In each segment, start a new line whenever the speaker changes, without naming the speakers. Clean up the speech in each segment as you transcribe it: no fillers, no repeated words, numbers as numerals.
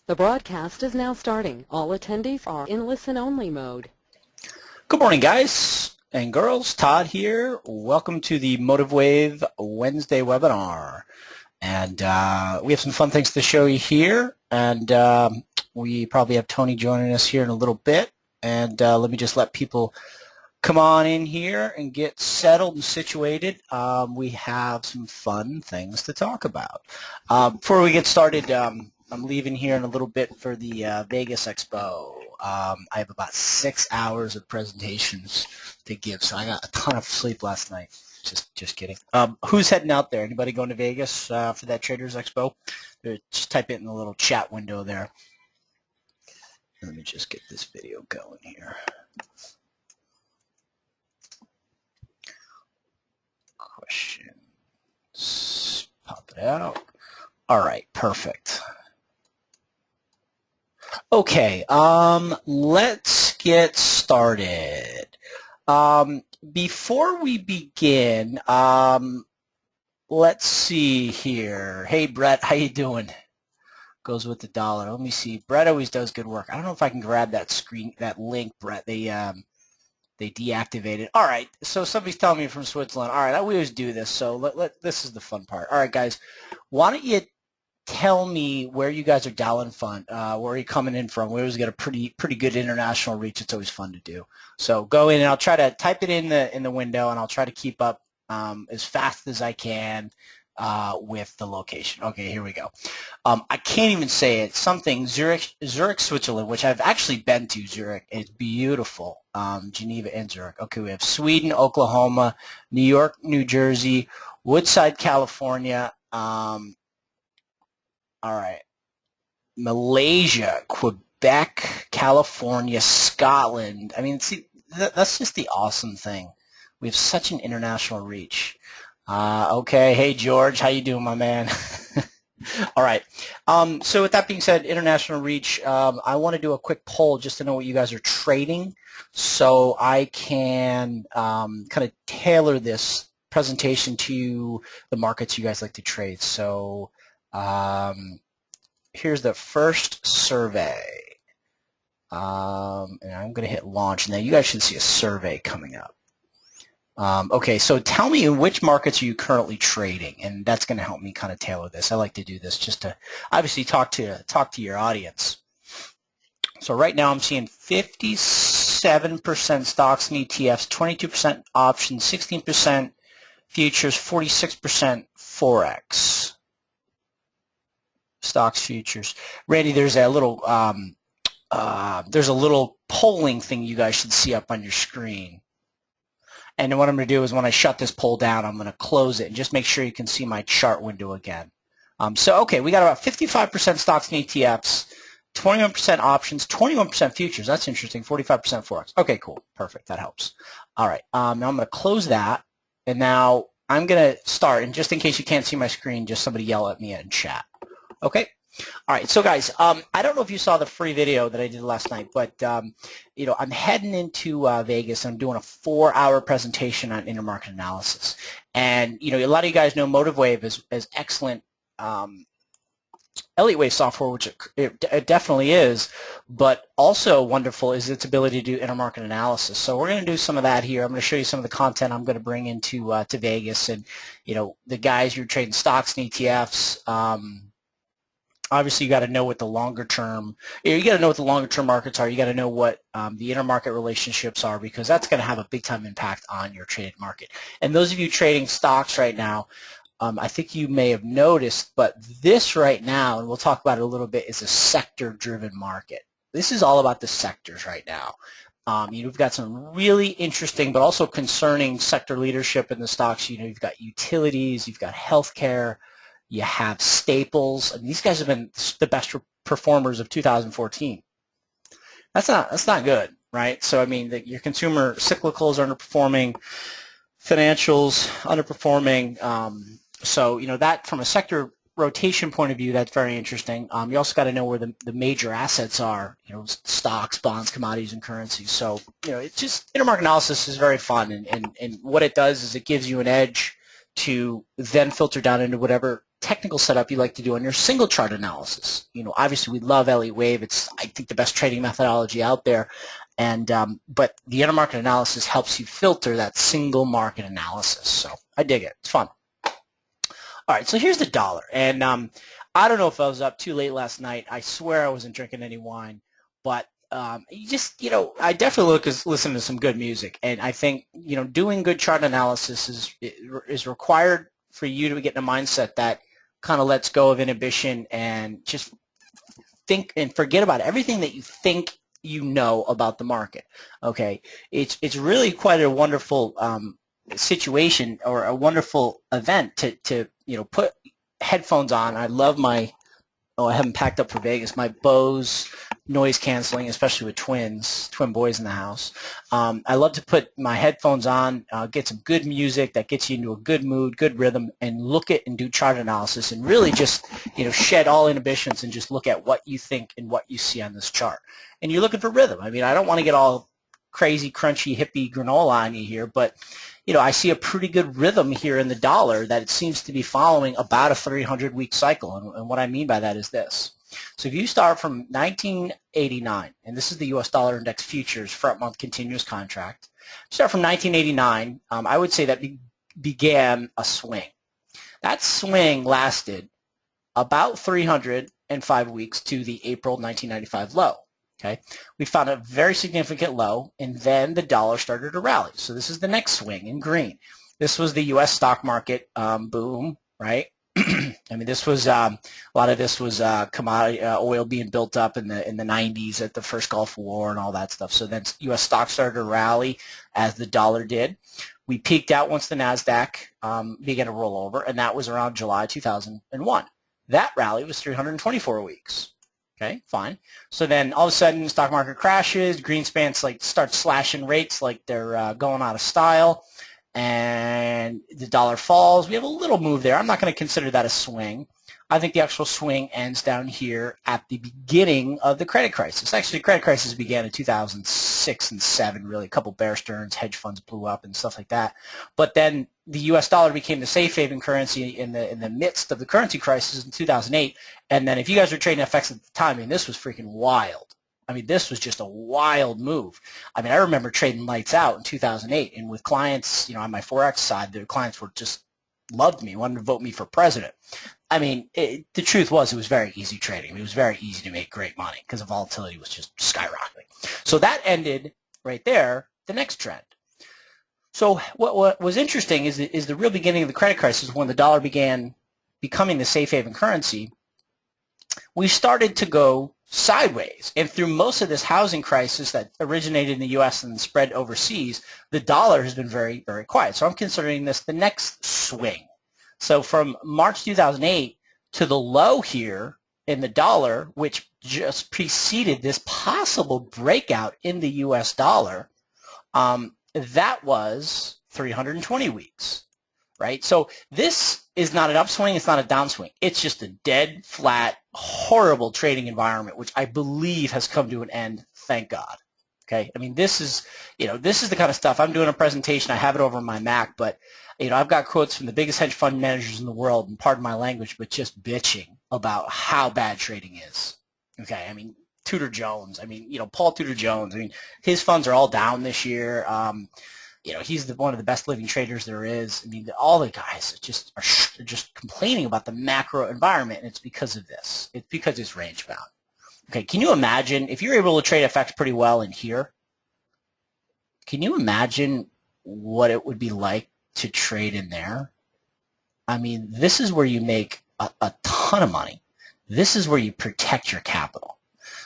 The broadcast is now starting. All attendees are in listen-only mode.
Good morning, guys and girls. Todd here. Welcome to the MotiveWave Wednesday webinar. And we have some fun things to show you here. And we probably have Tony joining us here in a little bit. And let me just let people come on in here and get settled and situated. We have some fun things to talk about. Before we get started, I'm leaving here in a little bit for the Vegas Expo. I have about 6 hours of presentations to give, so I got a ton of sleep last night. Just kidding. Who's heading out there? Anybody going to Vegas for that Traders Expo? Just type it in the little chat window there. Let me just get this video going here. Questions. Pop it out. All right, perfect. Okay, let's get started. Before we begin, let's see here. Hey, Brett, how you doing? Goes with the dollar. Let me see. Brett always does good work. I don't know if I can grab that screen, that link, Brett. They deactivated. All right, so somebody's telling me from Switzerland. All right, we always do this, so this is the fun part. All right, guys, why don't you tell me where you guys are dialing from, where are you coming in from? We always get a pretty good international reach. It's always fun to do. So go in and I'll try to type it in the window, and I'll try to keep up as fast as I can with the location. Okay, here we go. I can't even say it. Something Zurich, Switzerland, which I've actually been to. Zurich, it's beautiful. Geneva and Zurich. Okay, we have Sweden, Oklahoma, New York, New Jersey, Woodside, California. All right, Malaysia, Quebec, California, Scotland. I mean, see, that's just the awesome thing. We have such an international reach. Okay, hey George, how you doing, my man? All right. So with that being said, international reach. I want to do a quick poll just to know what you guys are trading, so I can kind of tailor this presentation to the markets you guys like to trade. So. Here's the first survey, and I'm going to hit launch. Now you guys should see a survey coming up. Okay, so tell me in which markets are you currently trading, and that's going to help me kind of tailor this. I like to do this just to obviously talk to your audience. So right now I'm seeing 57% stocks and ETFs, 22% options, 16% futures, 46% Forex. Stocks, futures. Randy, there's a little polling thing you guys should see up on your screen. And then what I'm going to do is when I shut this poll down, I'm going to close it and just make sure you can see my chart window again. So, okay, we got about 55% stocks and ETFs, 21% options, 21% futures. That's interesting. 45% Forex. Okay, cool. Perfect. That helps. All right. Now I'm going to close that. And now I'm going to start. And just in case you can't see my screen, just somebody yell at me in chat. Okay. All right. So, guys, I don't know if you saw the free video that I did last night, but, you know, I'm heading into Vegas. I'm doing a 4-hour presentation on intermarket analysis. And, you know, a lot of you guys know MotiveWave is excellent Elliott Wave software, which it definitely is, but also wonderful is its ability to do intermarket analysis. So we're going to do some of that here. I'm going to show you some of the content I'm going to bring into to Vegas. And, you know, the guys who are trading stocks and ETFs, obviously, you got to know what the longer term. You got to know what the longer term markets are. You got to know what the intermarket relationships are, because that's going to have a big time impact on your traded market. And those of you trading stocks right now, I think you may have noticed, but this right now, and we'll talk about it a little bit, is a sector-driven market. This is all about the sectors right now. You've got some really interesting but also concerning sector leadership in the stocks. You know, you've got utilities, you've got healthcare. You have staples, and these guys have been the best performers of 2014. That's not good, right? So I mean, your consumer cyclicals are underperforming, financials underperforming. So you know that from a sector rotation point of view, that's very interesting. You also got to know where the major assets are. You know, stocks, bonds, commodities, and currencies. So you know, it's just intermarket analysis is very fun, and what it does is it gives you an edge to then filter down into whatever technical setup you like to do on your single chart analysis. You know, obviously we love Elliott Wave. It's, I think, the best trading methodology out there. And but the intermarket analysis helps you filter that single market analysis. So I dig it. It's fun. All right, so here's the dollar. And I don't know if I was up too late last night. I swear I wasn't drinking any wine. But you just, you know, I definitely listen to some good music. And I think, you know, doing good chart analysis is required for you to get in a mindset that kind of lets go of inhibition and just think and forget about everything that you think you know about the market. Okay, it's really quite a wonderful situation or a wonderful event to you know, put headphones on. I love my, oh, I haven't packed up for Vegas, my Bose noise canceling, especially with twin boys in the house. I love to put my headphones on, get some good music that gets you into a good mood, good rhythm, and look at and do chart analysis and really just, you know, shed all inhibitions and just look at what you think and what you see on this chart. And you're looking for rhythm. I mean, I don't want to get all crazy, crunchy, hippie granola on you here, but you know, I see a pretty good rhythm here in the dollar that it seems to be following about a 300-week cycle. And what I mean by that is this. So if you start from 1989, and this is the U.S. dollar index futures front month continuous contract, start from 1989, I would say that began a swing. That swing lasted about 305 weeks to the April 1995 low. Okay, we found a very significant low, and then the dollar started to rally. So this is the next swing in green. This was the U.S. stock market boom, right? I mean, this was a lot of this was commodity oil being built up in the 90s at the first Gulf War and all that stuff. So then U.S. stocks started to rally as the dollar did. We peaked out once the Nasdaq began to roll over, and that was around July 2001. That rally was 324 weeks. Okay, fine. So then all of a sudden, the stock market crashes. Greenspan's like start slashing rates like they're going out of style, and the dollar falls. We have a little move there. I'm not going to consider that a swing. I think the actual swing ends down here at the beginning of the credit crisis. Actually, the credit crisis began in 2006 and 7, really. A couple bear stearns, hedge funds blew up and stuff like that. But then the U.S. dollar became the safe haven currency in the midst of the currency crisis in 2008. And then if you guys were trading FX at the time, I mean, this was freaking wild. I mean, this was just a wild move. I mean, I remember trading lights out in 2008, and with clients, you know, on my Forex side, the clients were just loved me, wanted to vote me for president. I mean, the truth was it was very easy trading. I mean, it was very easy to make great money because the volatility was just skyrocketing. So that ended right there, the next trend. So what was interesting is the real beginning of the credit crisis, when the dollar began becoming the safe haven currency. We started to go sideways. And through most of this housing crisis that originated in the U.S. and spread overseas, the dollar has been very, very quiet. So I'm considering this the next swing. So from March 2008 to the low here in the dollar, which just preceded this possible breakout in the U.S. dollar, that was 320 weeks, right? So this is not an upswing. It's not a downswing. It's just a dead, flat, horrible trading environment, which I believe has come to an end, thank God. Okay, I mean, this is, you know, this is the kind of stuff. I'm doing a presentation. I have it over on my Mac, but, you know, I've got quotes from the biggest hedge fund managers in the world, and pardon my language, but just bitching about how bad trading is. Okay, I mean, Tudor Jones. I mean, you know, Paul Tudor Jones. I mean, his funds are all down this year. You know, he's one of the best living traders there is. I mean, all the guys are just complaining about the macro environment, and it's because of this. It's because it's range bound. Okay, can you imagine if you're able to trade FX pretty well in here? Can you imagine what it would be like to trade in there? I mean, this is where you make a ton of money. This is where you protect your capital.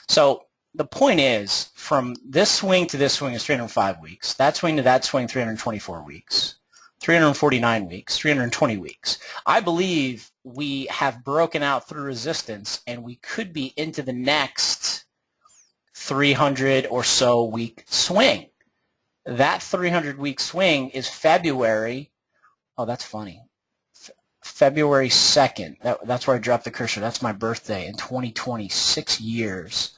So the point is, from this swing to this swing is 305 weeks. That swing to that swing, 324 weeks. 349 weeks, 320 weeks. I believe we have broken out through resistance, and we could be into the next 300 or so week swing. That 300-week swing is February. Oh, that's funny. February 2nd. That's where I dropped the cursor. That's my birthday in 2020. 6 years.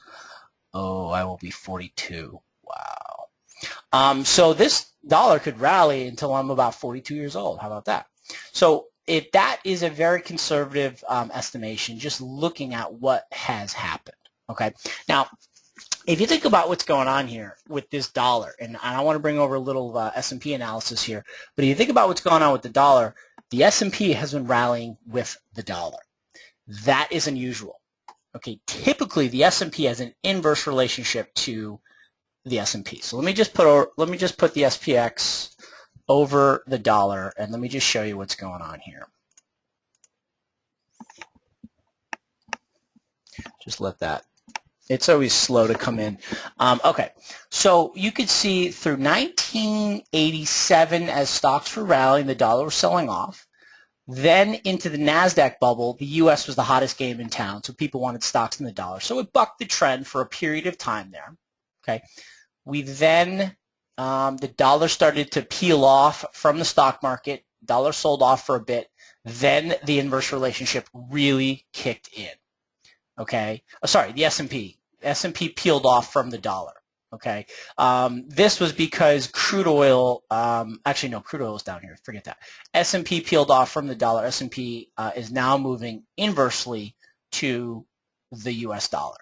Oh, I will be 42. Wow. So this dollar could rally until I'm about 42 years old. How about that? So if that is a very conservative estimation, just looking at what has happened. Okay, now if you think about what's going on here with this dollar, and I want to bring over a little S&P analysis here, but if you think about what's going on with the dollar, the S&P has been rallying with the dollar. That is unusual. Okay, typically the S&P has an inverse relationship to the S&P. So let me just put the SPX over the dollar, and let me just show you what's going on here. Just let that. It's always slow to come in. Okay, so you could see through 1987 as stocks were rallying, the dollar was selling off. Then into the NASDAQ bubble, the U.S. was the hottest game in town, so people wanted stocks in the dollar. So it bucked the trend for a period of time there. Okay, we then, the dollar started to peel off from the stock market. Dollar sold off for a bit. Then the inverse relationship really kicked in. Okay, sorry, the S&P. S&P peeled off from the dollar. Okay, this was because crude oil, actually no, crude oil is down here, forget that. S&P peeled off from the dollar. S&P is now moving inversely to the US dollar.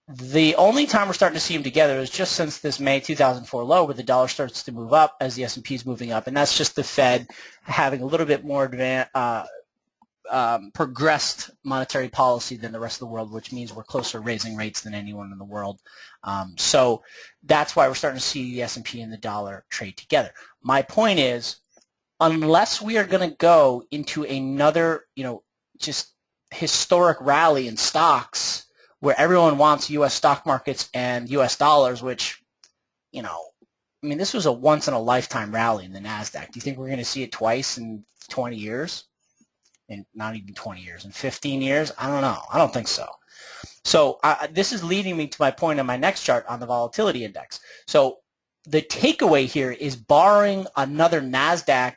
The only time we're starting to see them together is just since this May 2004 low, where the dollar starts to move up as the S&P is moving up, and that's just the Fed having a little bit more progressed monetary policy than the rest of the world, which means we're closer to raising rates than anyone in the world. So that's why we're starting to see the S&P and the dollar trade together. My point is, unless we are going to go into another, just historic rally in stocks where everyone wants U.S. stock markets and U.S. dollars, which, this was a once-in-a-lifetime rally in the NASDAQ. Do you think we're going to see it twice in 20 years? In not even 20 years, in 15 years? I don't know. I don't think so. So this is leading me to my point on my next chart on the volatility index. So the takeaway here is, barring another NASDAQ,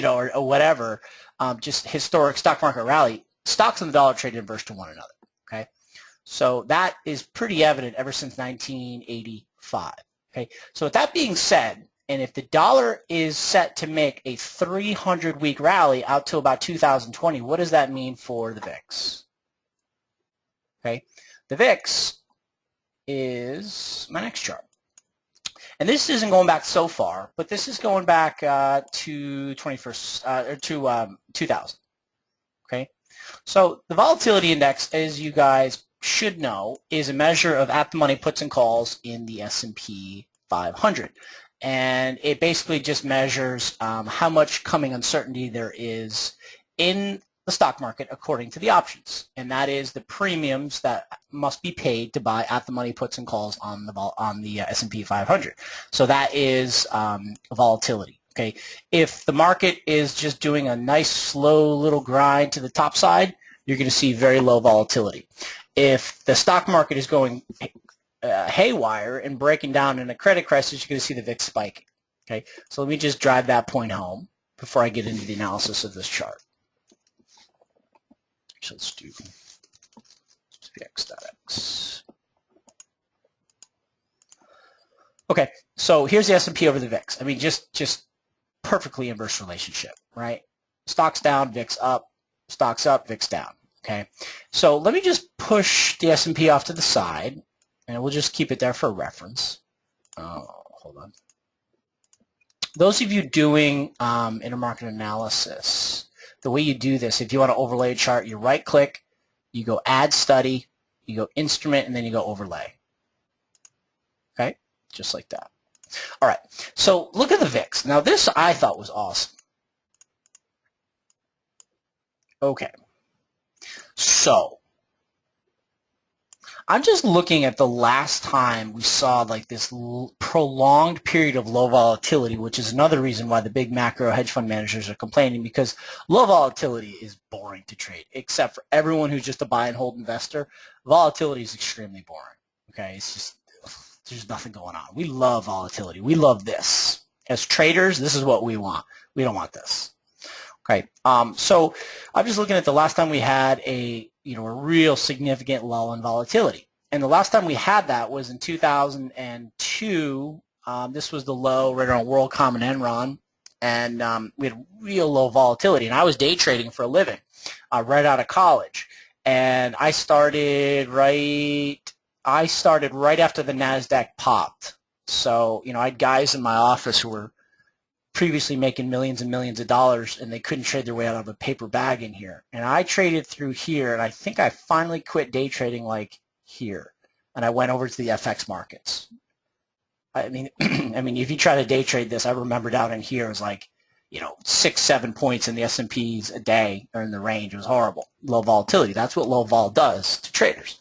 or whatever, just historic stock market rally, stocks and the dollar trade inverse to one another. Okay, so that is pretty evident ever since 1985. Okay, so with that being said, and if the dollar is set to make a 300-week rally out to about 2020, what does that mean for the VIX? Okay, the VIX is my next chart. And this isn't going back so far, but this is going back to 2000. Okay, so the volatility index, as you guys should know, is a measure of at-the-money puts and calls in the S&P 500. And it basically just measures how much coming uncertainty there is in the stock market according to the options, and that is the premiums that must be paid to buy at-the-money puts and calls on the S&P 500. So that is volatility. Okay, if the market is just doing a nice slow little grind to the top side, you're going to see very low volatility. If the stock market is going haywire and breaking down in a credit crisis, you're going to see the VIX spike. Okay, so let me just drive that point home before I get into the analysis of this chart. So let's do VX.X. Okay, so here's the S&P over the VIX. Just perfectly inverse relationship, right? Stocks down, VIX up, stocks up, VIX down. Okay, so let me just push the S&P off to the side, and we'll just keep it there for reference. Hold on. Those of you doing intermarket analysis, the way you do this, if you want to overlay a chart, you right-click, you go Add Study, you go Instrument, and then you go Overlay. Okay, just like that. All right, so look at the VIX. Now this I thought was awesome. Okay, so I'm just looking at the last time we saw like this prolonged period of low volatility, which is another reason why the big macro hedge fund managers are complaining, because low volatility is boring to trade, except for everyone who's just a buy and hold investor. Volatility is extremely boring. Okay, it's just, there's nothing going on. We love volatility. We love this. As traders, this is what we want. We don't want this. Okay, so I'm just looking at the last time we had a real significant lull in volatility. And the last time we had that was in 2002. This was the low right around WorldCom and Enron. and we had real low volatility. And I was day trading for a living right out of college, and I started right after the NASDAQ popped. So, you know, I had guys in my office who were previously making millions and millions of dollars, and they couldn't trade their way out of a paper bag in here. And I traded through here, and I think I finally quit day trading like here, and I went over to the FX markets. I mean, if you try to day trade this, I remember down in here it was like, you know, 6-7 points in the S&Ps a day, or in the range. It was horrible. Low volatility. That's what low vol does to traders.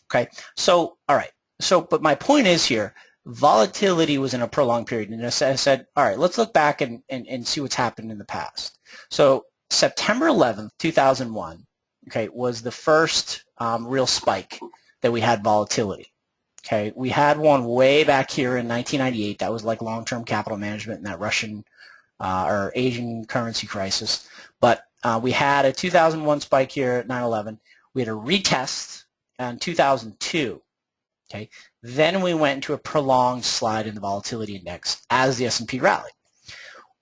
Okay, so, all right. So, but my point is here, volatility was in a prolonged period. And I said, all right, let's look back and see what's happened in the past. So September 11th, 2001, okay, was the first real spike that we had volatility. Okay, we had one way back here in 1998. That was like long-term capital management in that Russian or Asian currency crisis. But we had a 2001 spike here at 9/11. We had a retest in 2002. Okay, then we went into a prolonged slide in the volatility index as the S&P rallied.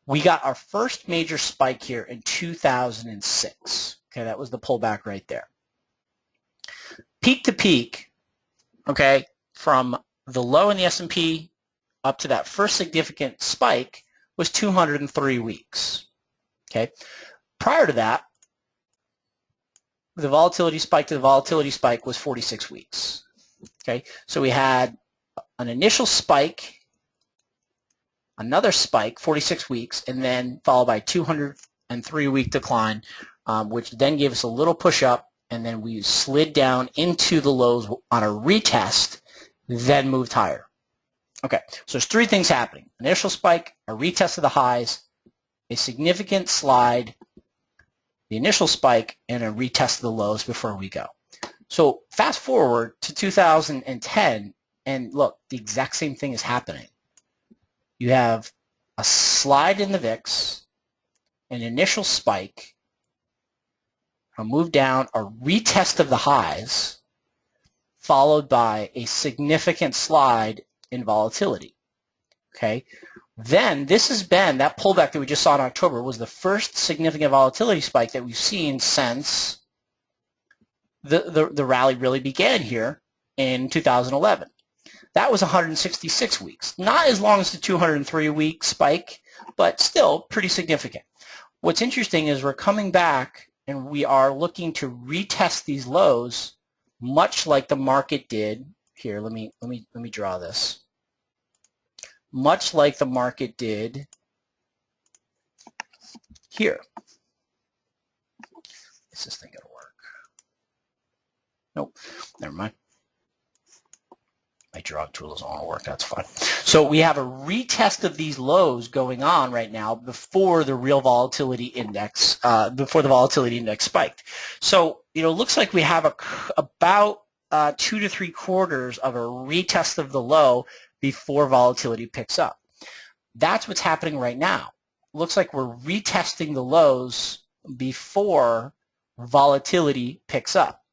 We got our first major spike here in 2006. Okay, that was the pullback right there. Peak to peak, okay, from the low in the S&P up to that first significant spike was 203 weeks. Okay, prior to that, the volatility spike to the volatility spike was 46 weeks. Okay, so we had an initial spike, another spike, 46 weeks, and then followed by 203-week decline, which then gave us a little push up, and then we slid down into the lows on a retest, then moved higher. Okay, so there's three things happening. Initial spike, a retest of the highs, a significant slide, the initial spike, and a retest of the lows before we go. So fast forward to 2010, and look, the exact same thing is happening. You have a slide in the VIX, an initial spike, a move down, a retest of the highs, followed by a significant slide in volatility. Okay? Then this has been, that pullback that we just saw in October was the first significant volatility spike that we've seen since the rally really began here in 2011. That was 166 weeks. Not as long as the 203-week spike, but still pretty significant. What's interesting is we're coming back and we are looking to retest these lows, much like the market did. Here, let me draw this. Much like the market did here. Is this thing gonna work? Nope, never mind. My drawing tool doesn't want to work, that's fine. So we have a retest of these lows going on right now before the real volatility index, before the volatility index spiked. So, you know, it looks like we have about 2 to 3 quarters of a retest of the low before volatility picks up. That's what's happening right now. Looks like we're retesting the lows before volatility picks up.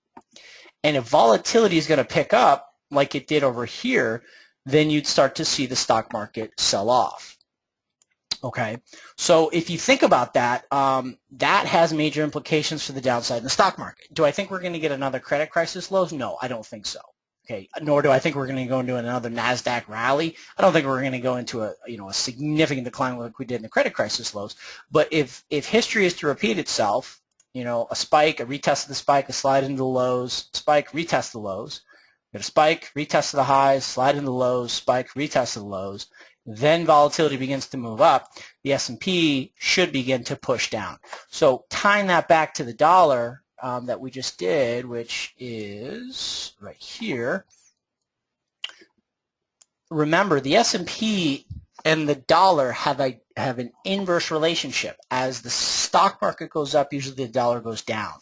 And if volatility is going to pick up like it did over here, then you'd start to see the stock market sell off. Okay, so if you think about that, that has major implications for the downside in the stock market. Do I think we're going to get another credit crisis lows? No, I don't think so. Okay, nor do I think we're going to go into another NASDAQ rally. I don't think we're going to go into a significant decline like we did in the credit crisis lows. But if history is to repeat itself, you know, a spike, a retest of the spike, a slide into the lows, spike, retest the lows, get a spike, retest of the highs, slide into the lows, spike, retest of the lows, then volatility begins to move up, the S&P should begin to push down. So tying that back to the dollar that we just did, which is right here, remember the S&P and the dollar have an inverse relationship. As the stock market goes up, usually the dollar goes down.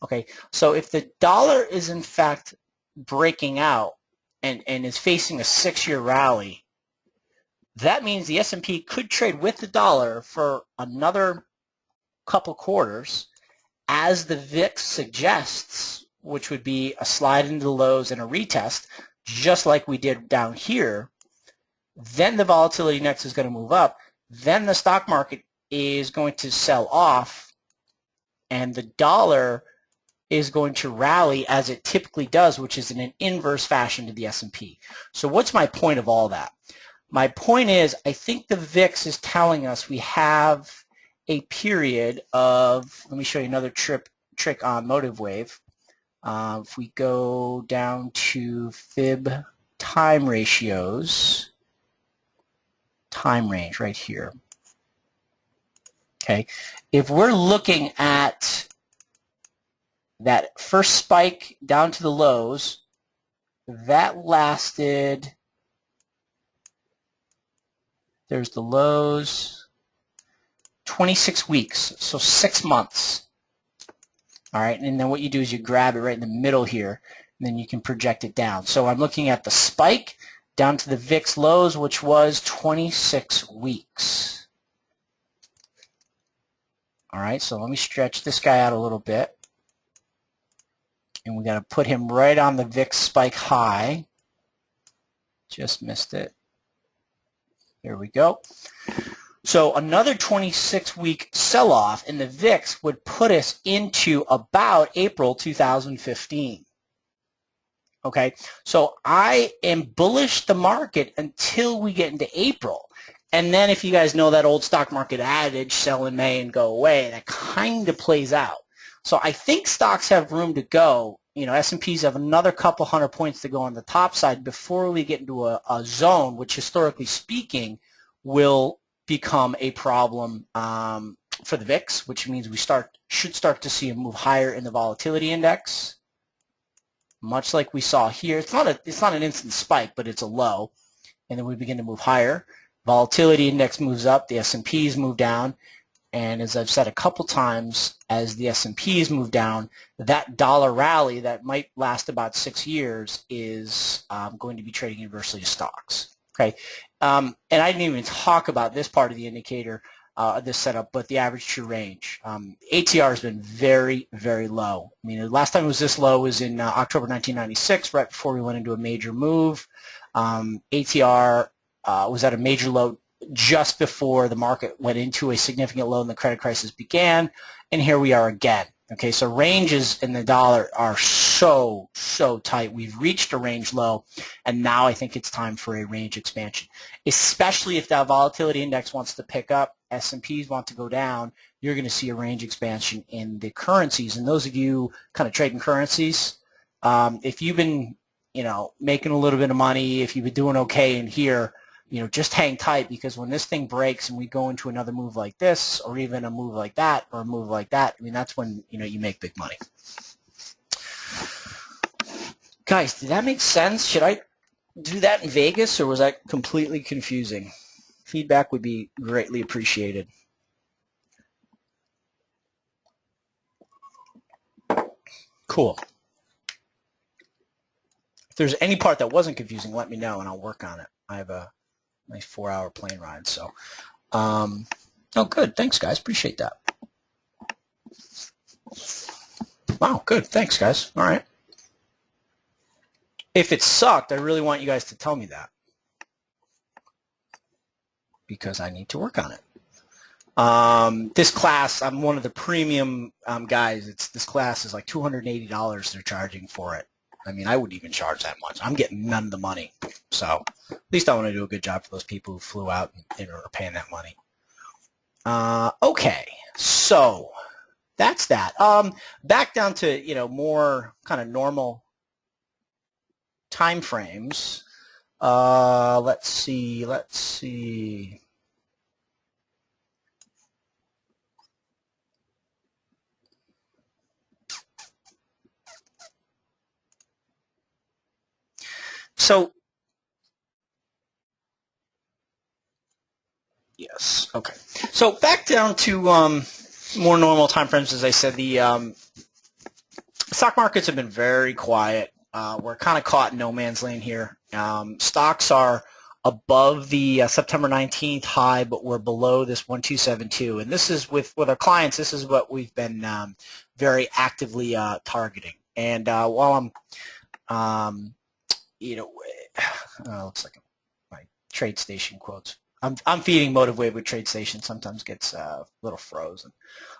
Okay, so if the dollar is in fact breaking out and is facing a 6-year rally, that means the S&P could trade with the dollar for another couple quarters, as the VIX suggests, which would be a slide into the lows and a retest, just like we did down here. Then the volatility index is going to move up. then the stock market is going to sell off, and the dollar is going to rally as it typically does, which is in an inverse fashion to the S&P. So what's my point of all that? My point is, I think the VIX is telling us we have a period of, let me show you another trick on MotiveWave. If we go down to fib time ratios, time range right here. Okay, if we're looking at that first spike down to the lows, that lasted, there's the lows, 26 weeks, so 6 months. All right, and then what you do is you grab it right in the middle here, and then you can project it down. So I'm looking at the spike down to the VIX lows, which was 26 weeks. All right, so let me stretch this guy out a little bit. And we got to put him right on the VIX spike high. Just missed it. There we go. So another 26-week sell-off in the VIX would put us into about April 2015. Okay, so I am bullish the market until we get into April. And then if you guys know that old stock market adage, sell in May and go away, that kind of plays out. So I think stocks have room to go. You know, S&Ps have another couple hundred points to go on the top side before we get into a zone, which historically speaking will become a problem for the VIX, which means we should start to see a move higher in the volatility index, much like we saw here. It's not an instant spike, but it's a low, and then we begin to move higher. Volatility index moves up, the S&Ps move down. And as I've said a couple times, as the S&Ps move down, that dollar rally that might last about 6 years is going to be trading inversely to stocks. Okay, and I didn't even talk about this part of the indicator, this setup, but the average true range. ATR has been very, very low. I mean, the last time it was this low was in October 1996, right before we went into a major move. ATR was at a major low just before the market went into a significant low and the credit crisis began, and here we are again. Okay, so ranges in the dollar are so tight. We've reached a range low, and now I think it's time for a range expansion, especially if that volatility index wants to pick up, S&Ps want to go down. You're going to see a range expansion in the currencies. And those of you kind of trading currencies, if you've been, you know, making a little bit of money, if you've been doing okay in here, you know, just hang tight, because when this thing breaks and we go into another move like this, or even a move like that, or a move like that, I mean, that's when, you know, you make big money. Guys, did that make sense? Should I do that in Vegas, or was that completely confusing? Feedback would be greatly appreciated. Cool. If there's any part that wasn't confusing, let me know and I'll work on it. I have a nice 4-hour plane ride, so oh good, thanks guys, appreciate that. Wow, good, thanks guys. All right, if it sucked, I really want you guys to tell me that, because I need to work on it. This class, I'm one of the premium guys. This class is like $280 they're charging for it. I mean, I wouldn't even charge that much. I'm getting none of the money. So at least I want to do a good job for those people who flew out and are paying that money. Okay, so that's that. Back down to, you know, more kind of normal time frames. Let's see. So, yes, okay. So back down to more normal time frames. As I said, the stock markets have been very quiet. We're kind of caught in no man's land here. Stocks are above the September 19th high, but we're below this 1272. And this is with our clients. This is what we've been very actively targeting. And while I'm you know, looks like my trade station quotes. I'm feeding MotiveWave with TradeStation. Sometimes gets a little frozen.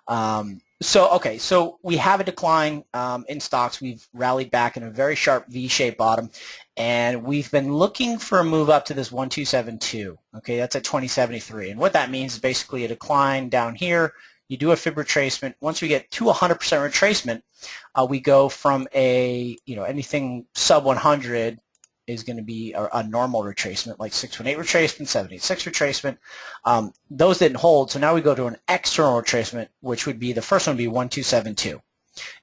Okay, so we have a decline in stocks. We've rallied back in a very sharp V-shaped bottom, and we've been looking for a move up to this 1272. Okay, that's at 2073, and what that means is basically a decline down here. You do a fib retracement. Once we get to 100% retracement, we go from anything sub 100 is going to be a normal retracement, like 618 retracement, 786 retracement. Those didn't hold, so now we go to an external retracement, which would be, the first one would be 1272.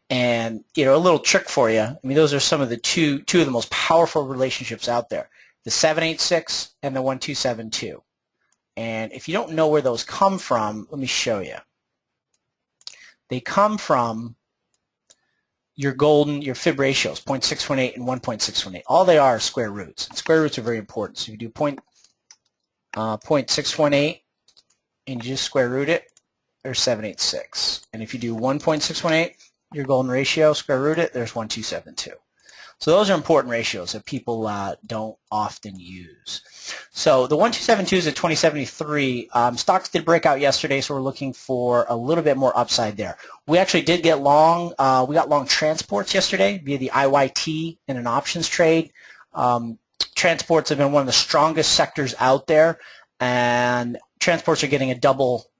And, a little trick for you. I mean, those are some of the two of the most powerful relationships out there, the 786 and the 1272. And if you don't know where those come from, let me show you. They come from your fib ratios, 0.618 and 1.618. All they are square roots. And square roots are very important. So if you do 0.618 and you just square root it, there's 786. And if you do 1.618, your golden ratio, square root it, there's 1272. So those are important ratios that people don't often use. So the 1272 is at 2073. Stocks did break out yesterday, so we're looking for a little bit more upside there. We actually did get long. We got long transports yesterday via the IYT in an options trade. Transports have been one of the strongest sectors out there, and transports are getting a double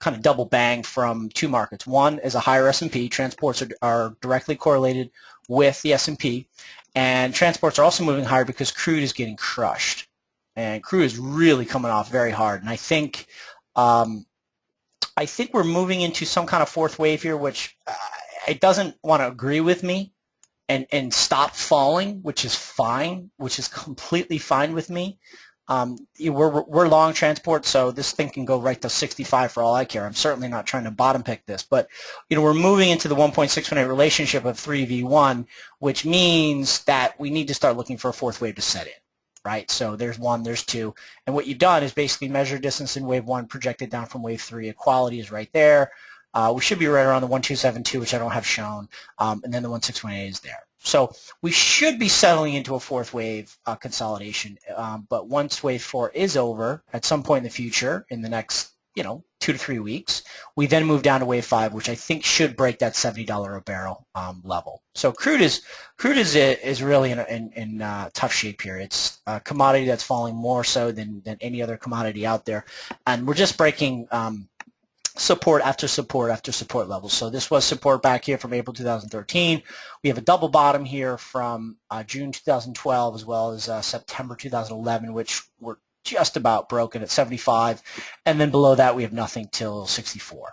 bang from two markets. One is a higher S&P. Transports are directly correlated with the S&P. And transports are also moving higher because crude is getting crushed, and crude is really coming off very hard. And I think we're moving into some kind of fourth wave here, which it doesn't want to agree with me and stop falling, which is fine, which is completely fine with me. We're long transport, so this thing can go right to 65 for all I care. I'm certainly not trying to bottom pick this, but we're moving into the 1.618 relationship of 3v1, which means that we need to start looking for a fourth wave to set in, right? So there's one, there's two, and what you've done is basically measure distance in wave one projected down from wave three. Equality is right there. We should be right around the 1272, which I don't have shown, and then the 1618 is there. So we should be settling into a fourth wave consolidation, but once wave 4 is over at some point in the future, in the next 2 to 3 weeks, we then move down to wave 5, which I think should break that $70 a barrel level. So crude is really in tough shape here. It's a commodity that's falling more so than any other commodity out there, and we're just breaking support after support after support levels. So this was support back here from April 2013. We have a double bottom here from June 2012 as well as September 2011, which were just about broken at 75. And then below that we have nothing till 64.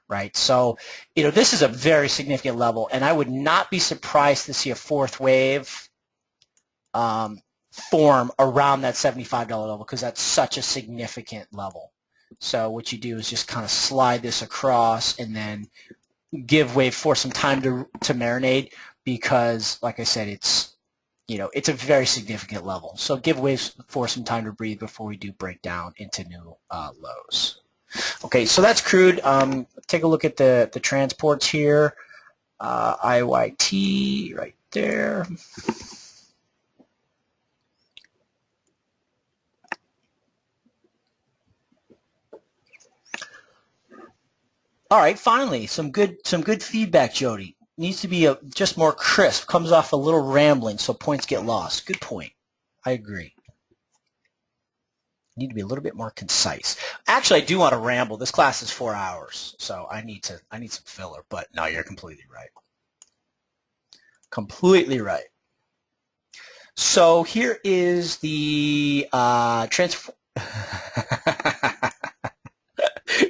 Right? So, this is a very significant level, and I would not be surprised to see a fourth wave form around that $75 level, because that's such a significant level. So what you do is just kind of slide this across and then give wave 4 some time to marinate, because, like I said, it's a very significant level. So give wave 4 some time to breathe before we do break down into new lows. Okay, so that's crude. Take a look at the transports here. IYT right there. All right, finally, some good feedback, Jody. Needs to be just more crisp. Comes off a little rambling, so points get lost. Good point. I agree. Need to be a little bit more concise. Actually, I do want to ramble. This class is 4 hours, so I need some filler. But no, you're completely right. Completely right. So here is the transfer.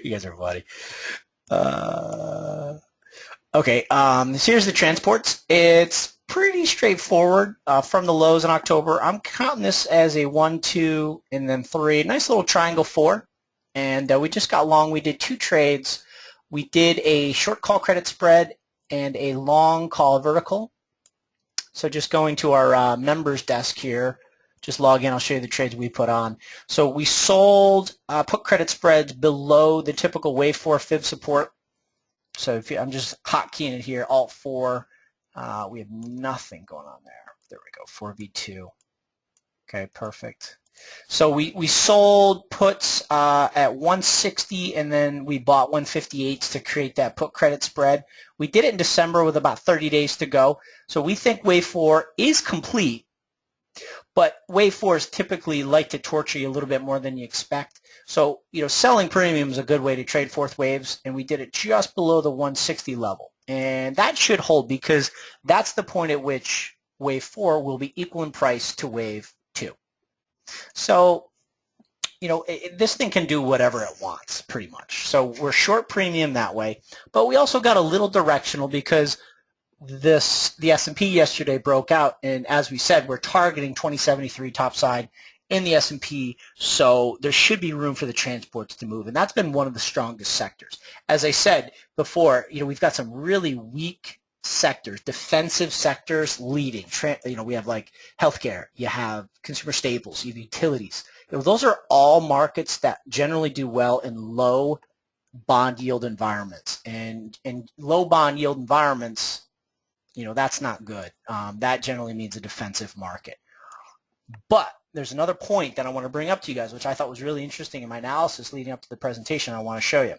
You guys are funny. Okay, here's the transports. It's pretty straightforward from the lows in October. I'm counting this as a 1, 2, and then 3. Nice little triangle 4. And we just got long. We did 2 trades. We did a short call credit spread and a long call vertical. So just going to our members desk here, just log in. I'll show you the trades we put on. So we sold put credit spreads below the typical wave 4 fib support. So I'm just hotkeying it here, Alt 4. We have nothing going on there. There we go, 4v2. Okay, perfect. So we sold puts at 160, and then we bought 158s to create that put credit spread. We did it in December with about 30 days to go. So we think wave 4 is complete, but wave 4s typically like to torture you a little bit more than you expect. So, selling premium is a good way to trade fourth waves, and we did it just below the 160 level. And that should hold because that's the point at which wave 4 will be equal in price to wave 2. So, this thing can do whatever it wants, pretty much. So we're short premium that way, but we also got a little directional because the S&P yesterday broke out, and as we said, we're targeting 2073 topside in the S&P, so there should be room for the transports to move, and that's been one of the strongest sectors. As I said before, we've got some really weak sectors, defensive sectors leading. We have like healthcare, you have consumer staples, you have utilities. Those are all markets that generally do well in low bond yield environments, and in low bond yield environments, that's not good. That generally means a defensive market. But there's another point that I want to bring up to you guys, which I thought was really interesting in my analysis leading up to the presentation I want to show you.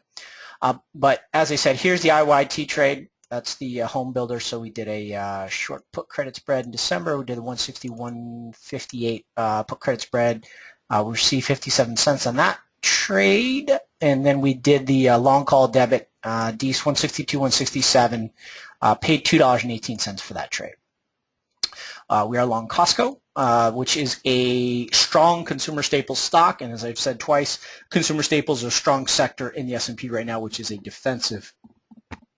But as I said, here's the IYT trade. That's the home builder. So we did a short put credit spread in December. We did a 160, 158 put credit spread. We received 57 cents on that trade. And then we did the long call debit, DEES 162, 167, paid $2.18 for that trade. We are long Costco, which is a strong consumer staples stock, and as I've said twice, consumer staples are a strong sector in the S&P right now, which is a defensive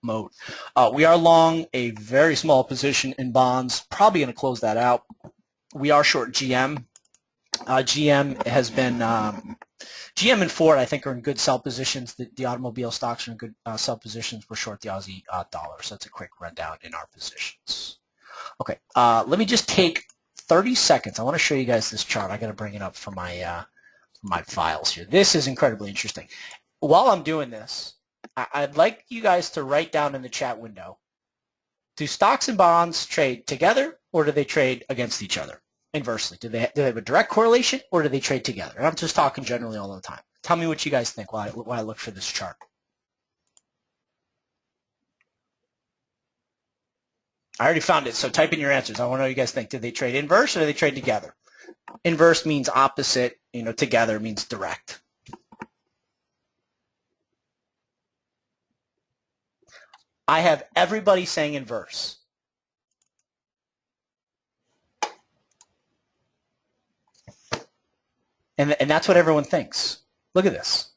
mode. We are long a very small position in bonds, probably going to close that out. We are short GM. GM has been GM and Ford, I think, are in good sell positions. The automobile stocks are in good sell positions. We're short the Aussie dollar, so that's a quick rundown in our positions. Okay, let me just take 30 seconds. I want to show you guys this chart. I got to bring it up for my files here. This is incredibly interesting. While I'm doing this, I'd like you guys to write down in the chat window, do stocks and bonds trade together, or do they trade against each other? Inversely, do they have a direct correlation, or do they trade together? And I'm just talking generally all the time. Tell me what you guys think while I look for this chart. I already found it, so type in your answers. I want to know what you guys think. Do they trade inverse or do they trade together? Inverse means opposite. Together means direct. I have everybody saying inverse. And that's what everyone thinks. Look at this.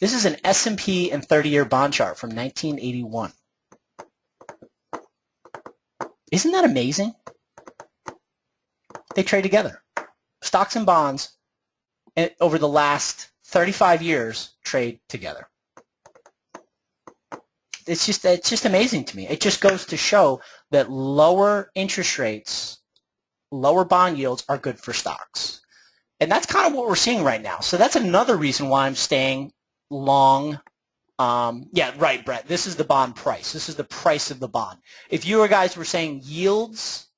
This is an S&P and 30-year bond chart from 1981. Isn't that amazing? They trade together. Stocks and bonds over the last 35 years trade together. It's just amazing to me. It just goes to show that lower interest rates, lower bond yields are good for stocks. And that's kind of what we're seeing right now. So that's another reason why I'm staying long. Yeah, right, Brett. This is the bond price. This is the price of the bond. If you guys were saying yields,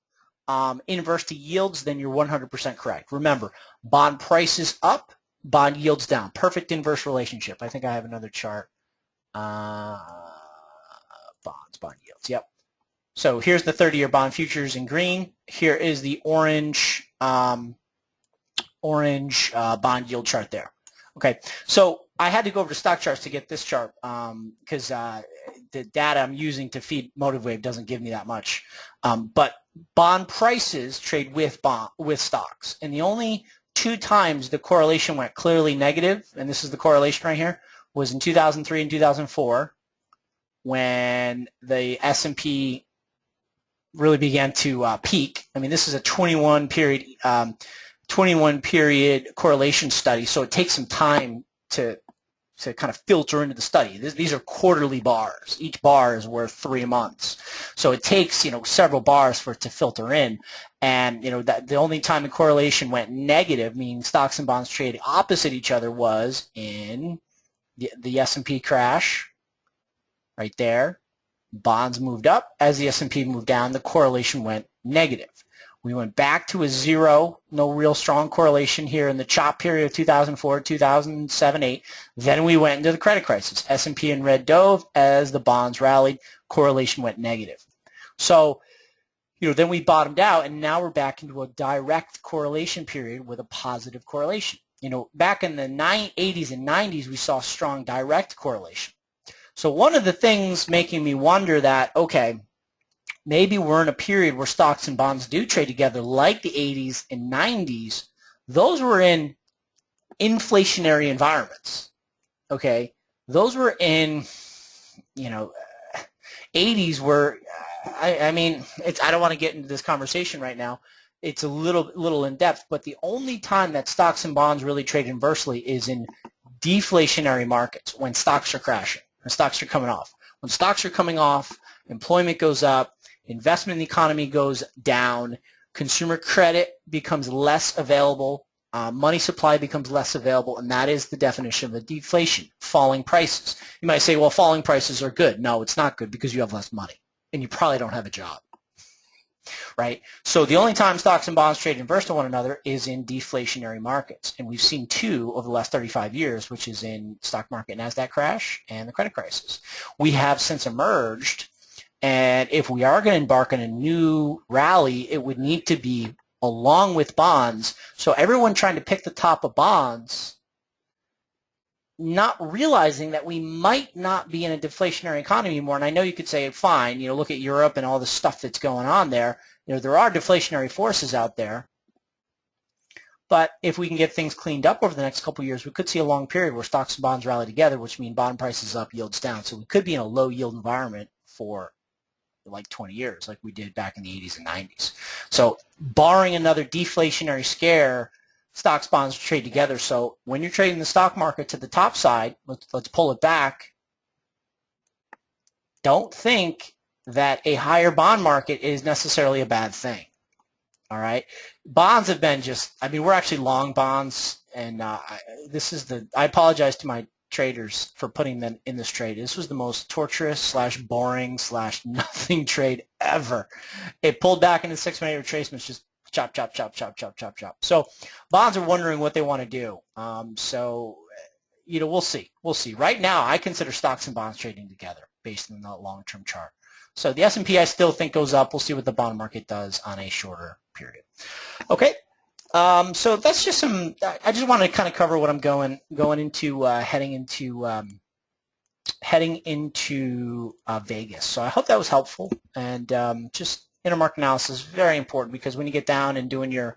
inverse to yields, then you're 100% correct. Remember, bond prices up, bond yields down. Perfect inverse relationship. I think I have another chart. Bonds, bond yields. Yep. So here's the 30-year bond futures in green. Here is the orange bond yield chart there. Okay, so I had to go over to stock charts to get this chart because the data I'm using to feed MotiveWave doesn't give me that much. But bond prices trade with stocks, and the only two times the correlation went clearly negative, and this is the correlation right here, was in 2003 and 2004 when the S&P really began to peak. I mean, this is a 21 period correlation study, so it takes some time to kind of filter into the study. These are quarterly bars. Each bar is worth 3 months, so it takes several bars for it to filter in. And that the only time the correlation went negative, meaning stocks and bonds trade opposite each other, was in the S&P crash. Right there, bonds moved up as the S&P moved down. The correlation went negative. We went back to a zero, no real strong correlation here in the chop period of 2004, 2007, 8. Then we went into the credit crisis. S&P in red dove as the bonds rallied. Correlation went negative. So, then we bottomed out, and now we're back into a direct correlation period with a positive correlation. Back in the 80s and 90s, we saw strong direct correlation. So one of the things making me wonder that, okay, maybe we're in a period where stocks and bonds do trade together like the 80s and 90s. Those were in inflationary environments, okay? Those were in, 80s where, I don't want to get into this conversation right now. It's a little in depth, but the only time that stocks and bonds really trade inversely is in deflationary markets, when stocks are crashing, when stocks are coming off. When stocks are coming off, employment goes up, investment in the economy goes down, consumer credit becomes less available, money supply becomes less available, and that is the definition of a deflation, falling prices. You might say, well, falling prices are good. No, it's not good because you have less money, and you probably don't have a job, right? So the only time stocks and bonds trade inverse to one another is in deflationary markets, and we've seen two over the last 35 years, which is in stock market NASDAQ crash and the credit crisis. We have since emerged, and if we are going to embark on a new rally, it would need to be along with bonds. So everyone trying to pick the top of bonds, not realizing that we might not be in a deflationary economy anymore. And I know you could say, fine, look at Europe and all the stuff that's going on there. There are deflationary forces out there. But if we can get things cleaned up over the next couple of years, we could see a long period where stocks and bonds rally together, which means bond prices up, yields down. So we could be in a low yield environment for like 20 years, like we did back in the 80s and 90s. So barring another deflationary scare, stocks, bonds trade together. So when you're trading the stock market to the top side, let's pull it back. Don't think that a higher bond market is necessarily a bad thing. All right. Bonds have been we're actually long bonds, and I apologize to my traders for putting them in this trade. This was the most torturous / boring / nothing trade ever. It pulled back into 6-minute retracements, just chop, chop, chop, chop, chop, chop, chop. So bonds are wondering what they want to do. We'll see. We'll see. Right now, I consider stocks and bonds trading together based on the long-term chart. So the S&P I still think goes up. We'll see what the bond market does on a shorter period. Okay. So that's just I just want to kind of cover what I'm going into, heading into Vegas. So I hope that was helpful. And just intermarket analysis is very important, because when you get down and doing your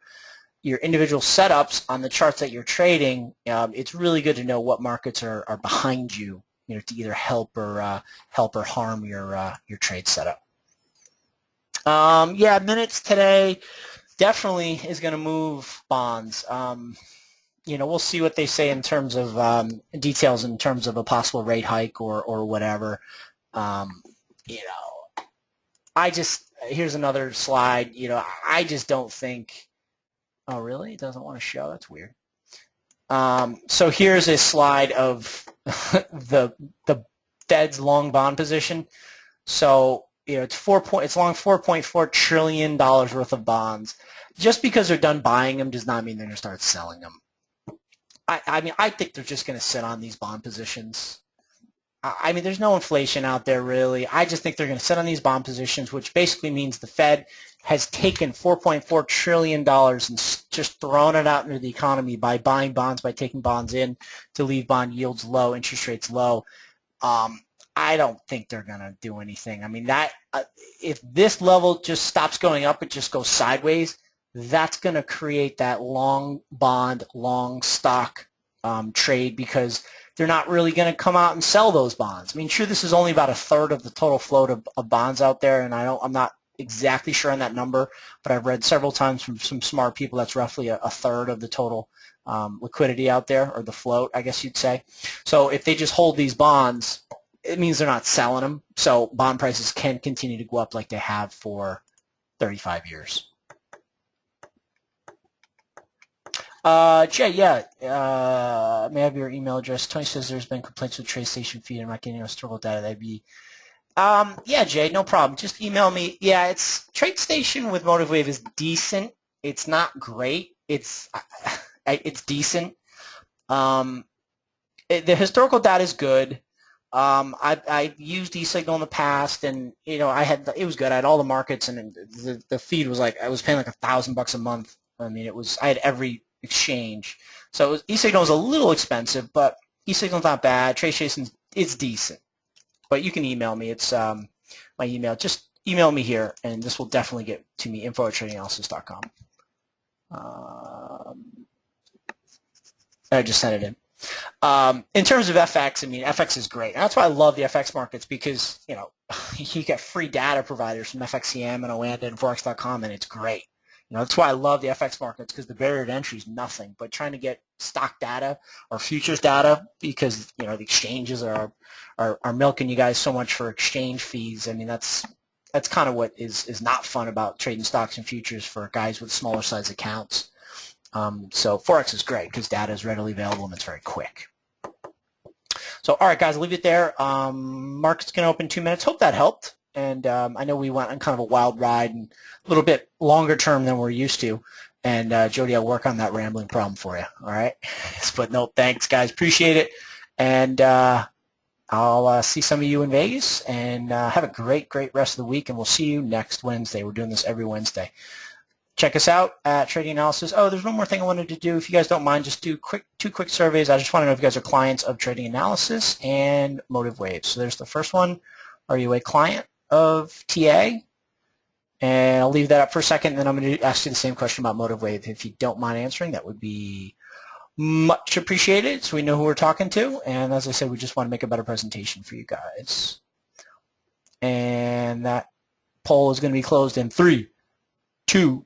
individual setups on the charts that you're trading, it's really good to know what markets are behind you, to either help or harm your trade setup. Minutes today definitely is going to move bonds. We'll see what they say in terms of details in terms of a possible rate hike or whatever. Here's another slide. I just don't think. Oh, really? It doesn't want to show? That's weird. So here's a slide of the Fed's long bond position. So it's long $4.4 trillion worth of bonds. Just because they're done buying them does not mean they're going to start selling them. I think they're just going to sit on these bond positions. There's no inflation out there, really. I just think they're going to sit on these bond positions, which basically means the Fed has taken $4.4 trillion and just thrown it out into the economy by buying bonds, by taking bonds in to leave bond yields low, interest rates low. I don't think they're going to do anything. If this level just stops going up, it just goes sideways, that's going to create that long bond, long stock trade, because they're not really going to come out and sell those bonds. Sure, this is only about a third of the total float of bonds out there, and I'm not exactly sure on that number, but I've read several times from some smart people that's roughly a third of the total liquidity out there, or the float, I guess you'd say. So if they just hold these bonds, it means they're not selling them, so bond prices can continue to go up like they have for 35 years. Jay, may I have your email address? Tony says there's been complaints with TradeStation feed and not getting historical data. That'd be Yeah, Jay, no problem. Just email me. Yeah, it's TradeStation with MotiveWave is decent. It's not great. It's decent. Um, the historical data is good. I've used eSignal in the past, and it was good. I had all the markets, and the feed was like I was paying like $1,000 a month. I mean, I had every exchange. So eSignal was a little expensive, but eSignal's not bad. TradeStation is decent. But you can email me. It's my email. Just email me here, and this will definitely get to me, info@tradinganalysis.com. I just sent it in. In terms of FX, I mean, FX is great. And that's why I love the FX markets because, you get free data providers from FXCM and Oanda and Forex.com, and it's great. That's why I love the FX markets because the barrier to entry is nothing. But trying to get stock data or futures data because, the exchanges are milking you guys so much for exchange fees. I mean, that's kind of what is not fun about trading stocks and futures for guys with smaller size accounts. So Forex is great because data is readily available and it's very quick. So, all right, guys, I'll leave it there. Market's going to open in 2 minutes. Hope that helped. And I know we went on kind of a wild ride and a little bit longer term than we're used to. And, Jody, I'll work on that rambling problem for you. All right? But no, thanks, guys. Appreciate it. And I'll see some of you in Vegas. And have a great, great rest of the week. And we'll see you next Wednesday. We're doing this every Wednesday. Check us out at Trading Analysis. Oh, there's one more thing I wanted to do. If you guys don't mind, just do two quick surveys. I just want to know if you guys are clients of Trading Analysis and MotiveWave. So there's the first one. Are you a client of TA? And I'll leave that up for a second, and then I'm going to ask you the same question about MotiveWave. If you don't mind answering, that would be much appreciated so we know who we're talking to. And as I said, we just want to make a better presentation for you guys. And that poll is going to be closed in 3, 2,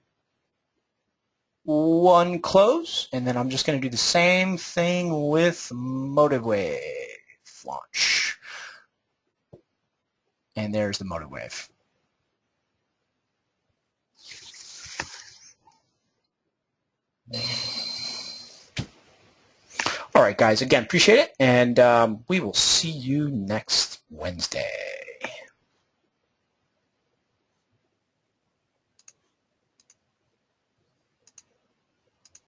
1, close, and then I'm just going to do the same thing with MotiveWave. Launch. And there's the MotiveWave. All right, guys, again, appreciate it, and we will see you next Wednesday.